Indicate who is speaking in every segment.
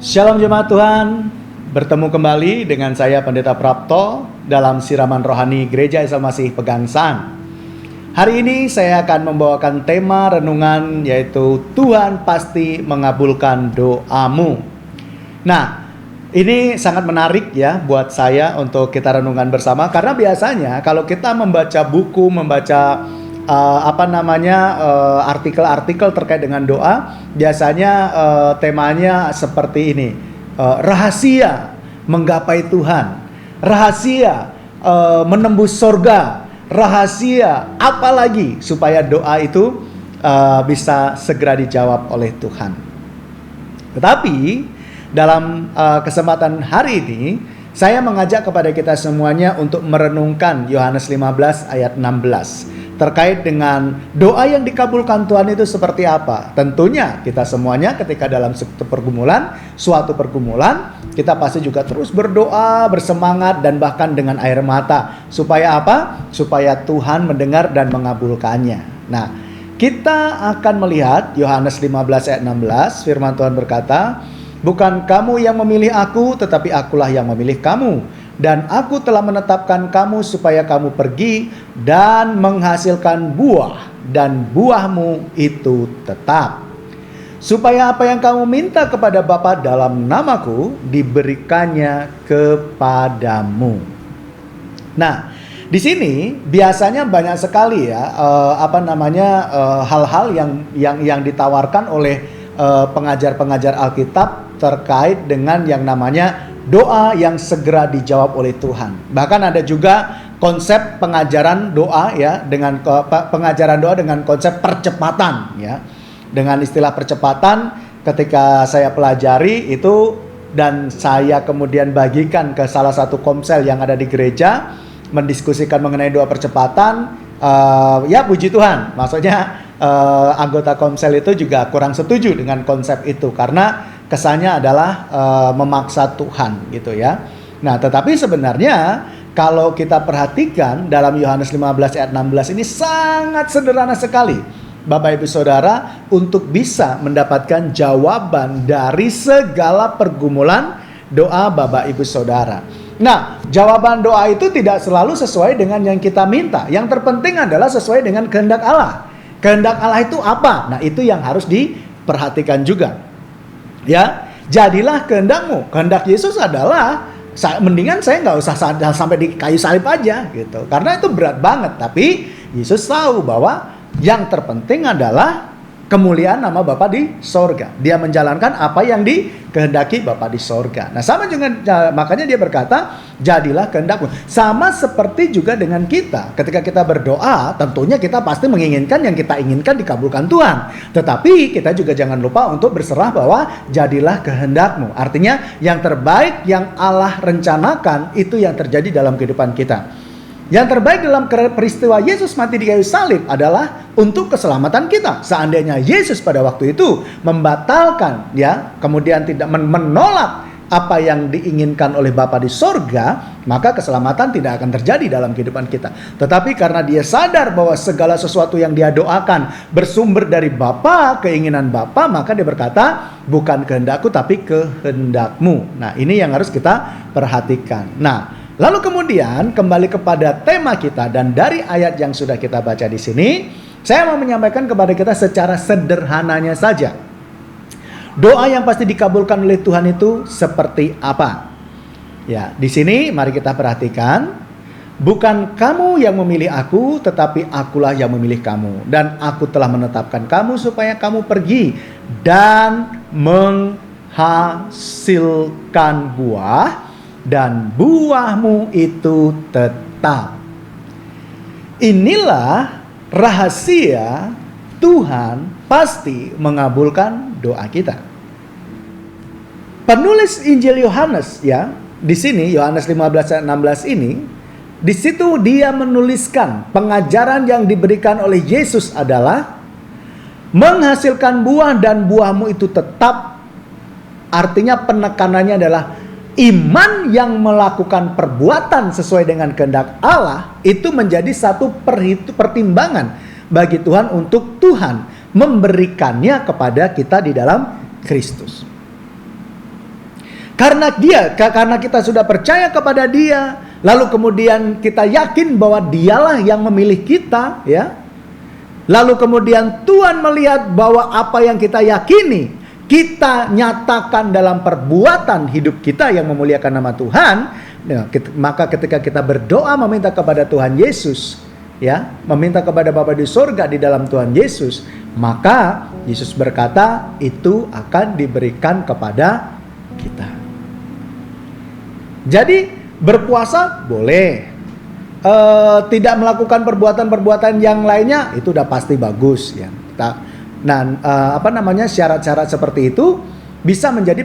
Speaker 1: Shalom jemaat Tuhan, bertemu kembali dengan saya Pendeta Prapto dalam siraman rohani Gereja Isa Masih Pegangsaan. Hari ini saya akan membawakan tema renungan yaitu Tuhan pasti mengabulkan doamu. Nah, ini sangat menarik ya buat saya untuk kita renungan bersama, karena biasanya kalau kita membaca buku, membaca artikel-artikel terkait dengan doa, biasanya temanya seperti ini: rahasia menggapai Tuhan, rahasia menembus sorga, rahasia apalagi supaya doa itu bisa segera dijawab oleh Tuhan. Tetapi dalam kesempatan hari ini saya mengajak kepada kita semuanya untuk merenungkan Yohanes 15 ayat 16 terkait dengan doa yang dikabulkan Tuhan itu seperti apa. Tentunya kita semuanya ketika dalam suatu pergumulan, kita pasti juga terus berdoa, bersemangat, dan bahkan dengan air mata. Supaya apa? Supaya Tuhan mendengar dan mengabulkannya. Nah, kita akan melihat Yohanes 15 ayat 16, firman Tuhan berkata, "Bukan kamu yang memilih aku, tetapi akulah yang memilih kamu. Dan aku telah menetapkan kamu supaya kamu pergi dan menghasilkan buah, dan buahmu itu tetap. Supaya apa yang kamu minta kepada Bapa dalam namaku, diberikannya kepadamu." Nah, di sini biasanya banyak sekali ya hal-hal yang ditawarkan oleh pengajar-pengajar Alkitab terkait dengan yang namanya doa yang segera dijawab oleh Tuhan. Bahkan ada juga konsep pengajaran doa ya, dengan pengajaran doa dengan konsep percepatan ya. Dengan istilah percepatan, ketika saya pelajari itu dan saya kemudian bagikan ke salah satu komsel yang ada di gereja, mendiskusikan mengenai doa percepatan, ya puji Tuhan, maksudnya anggota komsel itu juga kurang setuju dengan konsep itu karena kesannya adalah memaksa Tuhan gitu ya. Nah, tetapi sebenarnya kalau kita perhatikan dalam Yohanes 15 ayat 16 ini sangat sederhana sekali, Bapak Ibu Saudara, untuk bisa mendapatkan jawaban dari segala pergumulan doa Bapak Ibu Saudara. Nah, jawaban doa itu tidak selalu sesuai dengan yang kita minta. Yang terpenting adalah sesuai dengan kehendak Allah. Kehendak Allah itu apa? Nah, itu yang harus diperhatikan juga. Ya, jadilah kehendakmu. Kehendak Yesus adalah mendingan saya nggak usah sampai di kayu salib aja gitu, karena itu berat banget. Tapi Yesus tahu bahwa yang terpenting adalah kemuliaan nama Bapa di sorga. Dia menjalankan apa yang dikehendaki Bapa di sorga. Nah, sama juga, makanya dia berkata, jadilah kehendakmu. Sama seperti juga dengan kita. Ketika kita berdoa, tentunya kita pasti menginginkan yang kita inginkan dikabulkan Tuhan. Tetapi kita juga jangan lupa untuk berserah bahwa jadilah kehendakmu. Artinya yang terbaik yang Allah rencanakan itu yang terjadi dalam kehidupan kita. Yang terbaik dalam peristiwa Yesus mati di kayu salib adalah untuk keselamatan kita. Seandainya Yesus pada waktu itu membatalkan ya, kemudian tidak menolak apa yang diinginkan oleh Bapa di sorga, maka keselamatan tidak akan terjadi dalam kehidupan kita. Tetapi karena dia sadar bahwa segala sesuatu yang dia doakan bersumber dari Bapa, keinginan Bapa, maka dia berkata, bukan kehendakku tapi kehendakmu. Nah, ini yang harus kita perhatikan. Nah, lalu kemudian kembali kepada tema kita, dan dari ayat yang sudah kita baca di sini, saya mau menyampaikan kepada kita secara sederhananya saja. Doa yang pasti dikabulkan oleh Tuhan itu seperti apa? Ya, di sini mari kita perhatikan. Bukan kamu yang memilih aku, tetapi akulah yang memilih kamu. Dan aku telah menetapkan kamu supaya kamu pergi dan menghasilkan buah, dan buahmu itu tetap. Inilah rahasia Tuhan pasti mengabulkan doa kita. Penulis Injil Yohanes ya, di sini Yohanes 15 ayat 16 ini, di situ dia menuliskan pengajaran yang diberikan oleh Yesus adalah menghasilkan buah dan buahmu itu tetap. Artinya penekanannya adalah iman yang melakukan perbuatan sesuai dengan kehendak Allah itu menjadi satu pertimbangan bagi Tuhan untuk Tuhan memberikannya kepada kita di dalam Kristus. karena kita sudah percaya kepada Dia, lalu kemudian kita yakin bahwa Dialah yang memilih kita, ya. Lalu kemudian Tuhan melihat bahwa apa yang kita yakini, kita nyatakan dalam perbuatan hidup kita yang memuliakan nama Tuhan. Maka ketika kita berdoa meminta kepada Tuhan Yesus, ya, meminta kepada Bapa di sorga di dalam Tuhan Yesus, maka Yesus berkata itu akan diberikan kepada kita. Jadi berpuasa boleh, tidak melakukan perbuatan-perbuatan yang lainnya itu udah pasti bagus, ya. Syarat-syarat seperti itu bisa menjadi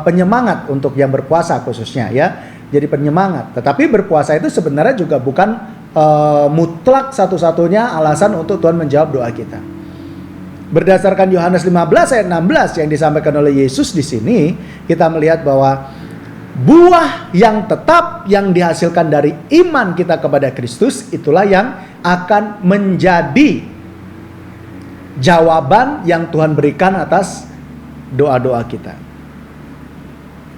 Speaker 1: penyemangat untuk yang berpuasa khususnya, ya. Jadi penyemangat. Tetapi berpuasa itu sebenarnya juga bukan mutlak satu-satunya alasan untuk Tuhan menjawab doa kita. Berdasarkan Yohanes 15 ayat 16 yang disampaikan oleh Yesus di sini, kita melihat bahwa buah yang tetap yang dihasilkan dari iman kita kepada Kristus itulah yang akan menjadi jawaban yang Tuhan berikan atas doa-doa kita.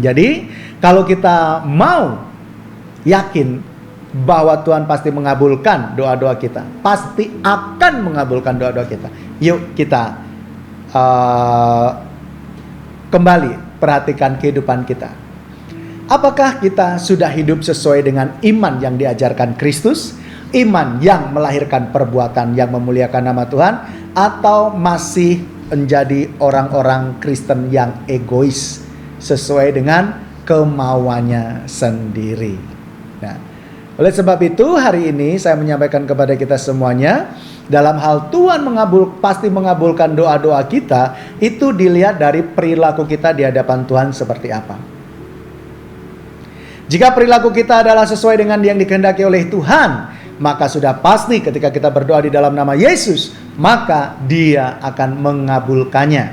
Speaker 1: Jadi kalau kita mau yakin bahwa Tuhan pasti mengabulkan doa-doa kita, pasti akan mengabulkan doa-doa kita, yuk kita kembali perhatikan kehidupan kita. Apakah kita sudah hidup sesuai dengan iman yang diajarkan Kristus? Iman yang melahirkan perbuatan yang memuliakan nama Tuhan? Atau masih menjadi orang-orang Kristen yang egois sesuai dengan kemauannya sendiri? Nah, oleh sebab itu hari ini saya menyampaikan kepada kita semuanya, dalam hal Tuhan pasti mengabulkan doa-doa kita, itu dilihat dari perilaku kita di hadapan Tuhan seperti apa. Jika perilaku kita adalah sesuai dengan yang dikehendaki oleh Tuhan, maka sudah pasti ketika kita berdoa di dalam nama Yesus, maka Dia akan mengabulkannya.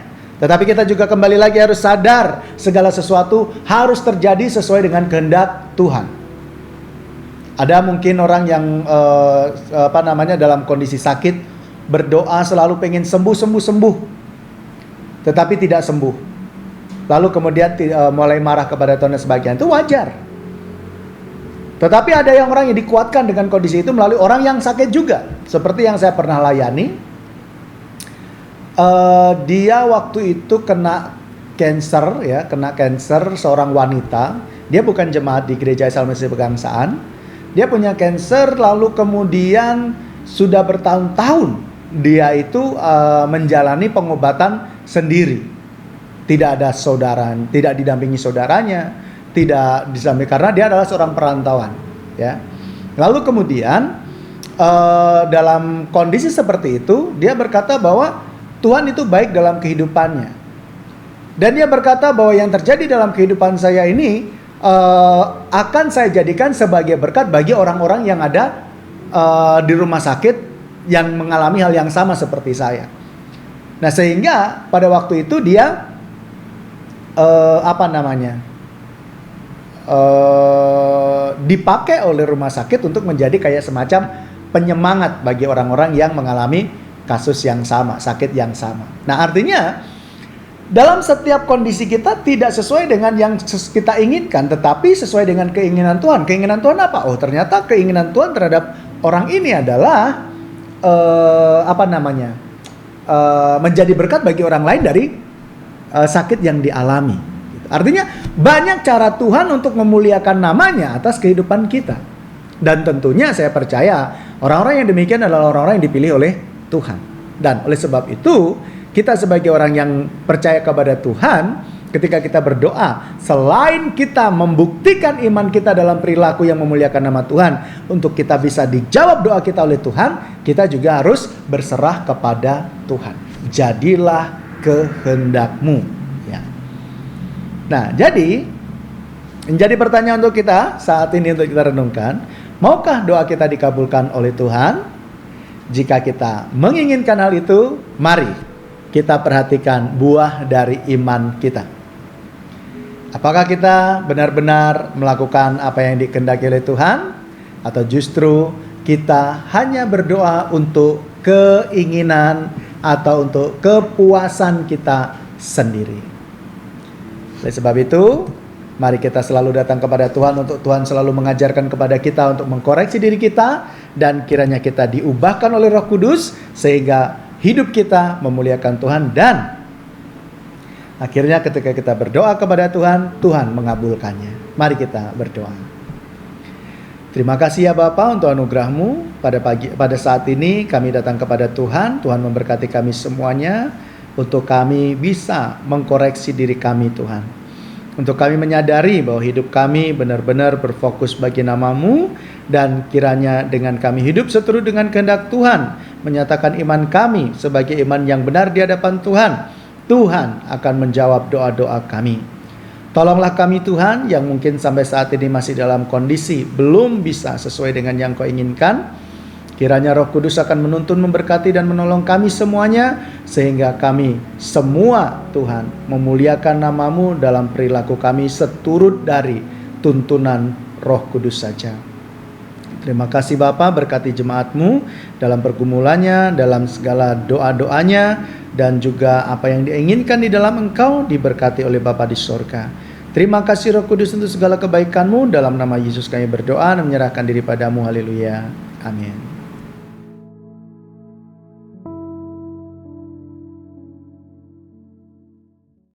Speaker 1: Tetapi kita juga kembali lagi harus sadar, segala sesuatu harus terjadi sesuai dengan kehendak Tuhan. Ada mungkin orang yang dalam kondisi sakit, berdoa selalu pengen sembuh, tetapi tidak sembuh. Lalu kemudian mulai marah kepada Tuhan dan sebagainya. Itu wajar. Tetapi ada yang orang yang dikuatkan dengan kondisi itu melalui orang yang sakit juga. Seperti yang saya pernah layani. Dia waktu itu kena cancer, ya, seorang wanita. Dia bukan jemaat di gereja Salmesi Pegangsaan. Dia punya cancer, lalu kemudian sudah bertahun-tahun dia itu menjalani pengobatan sendiri. Tidak ada saudara, tidak didampingi saudaranya. Tidak disampaikan karena dia adalah seorang perantauan, ya. Lalu kemudian dalam kondisi seperti itu dia berkata bahwa Tuhan itu baik dalam kehidupannya, dan dia berkata bahwa yang terjadi dalam kehidupan saya ini akan saya jadikan sebagai berkat bagi orang-orang yang ada di rumah sakit yang mengalami hal yang sama seperti saya. Nah, sehingga pada waktu itu dia dipakai oleh rumah sakit untuk menjadi kayak semacam penyemangat bagi orang-orang yang mengalami kasus yang sama, sakit yang sama. Nah, artinya dalam setiap kondisi kita tidak sesuai dengan yang kita inginkan, tetapi sesuai dengan keinginan Tuhan. Keinginan Tuhan apa? Oh, ternyata keinginan Tuhan terhadap orang ini adalah menjadi berkat bagi orang lain dari sakit yang dialami. Artinya banyak cara Tuhan untuk memuliakan namanya atas kehidupan kita. Dan tentunya saya percaya orang-orang yang demikian adalah orang-orang yang dipilih oleh Tuhan. Dan oleh sebab itu kita sebagai orang yang percaya kepada Tuhan, ketika kita berdoa, selain kita membuktikan iman kita dalam perilaku yang memuliakan nama Tuhan, untuk kita bisa dijawab doa kita oleh Tuhan, kita juga harus berserah kepada Tuhan. Jadilah kehendak-Mu. Nah, jadi menjadi pertanyaan untuk kita saat ini untuk kita renungkan, maukah doa kita dikabulkan oleh Tuhan? Jika kita menginginkan hal itu, mari kita perhatikan buah dari iman kita. Apakah kita benar-benar melakukan apa yang dikehendaki oleh Tuhan? Atau justru kita hanya berdoa untuk keinginan atau untuk kepuasan kita sendiri? Oleh sebab itu, Mari kita selalu datang kepada Tuhan untuk Tuhan selalu mengajarkan kepada kita untuk mengkoreksi diri kita, dan kiranya kita diubahkan oleh Roh Kudus sehingga hidup kita memuliakan Tuhan, dan akhirnya ketika kita berdoa kepada Tuhan, Tuhan mengabulkannya. Mari kita berdoa. Terima kasih ya Bapa untuk anugerah-Mu. Pada saat ini kami datang kepada Tuhan. Tuhan memberkati kami semuanya untuk kami bisa mengkoreksi diri kami Tuhan. Untuk kami menyadari bahwa hidup kami benar-benar berfokus bagi nama-Mu, dan kiranya dengan kami hidup seturut dengan kehendak Tuhan, menyatakan iman kami sebagai iman yang benar di hadapan Tuhan, Tuhan akan menjawab doa-doa kami. Tolonglah kami Tuhan yang mungkin sampai saat ini masih dalam kondisi belum bisa sesuai dengan yang Kau inginkan. Kiranya Roh Kudus akan menuntun, memberkati, dan menolong kami semuanya, sehingga kami semua Tuhan memuliakan nama-Mu dalam perilaku kami seturut dari tuntunan Roh Kudus saja. Terima kasih Bapa, berkati jemaat-Mu dalam pergumulannya, dalam segala doa-doanya, dan juga apa yang diinginkan di dalam Engkau diberkati oleh Bapa di sorga. Terima kasih Roh Kudus untuk segala kebaikan-Mu. Dalam nama Yesus kami berdoa dan menyerahkan diri padamu. Haleluya. Amin.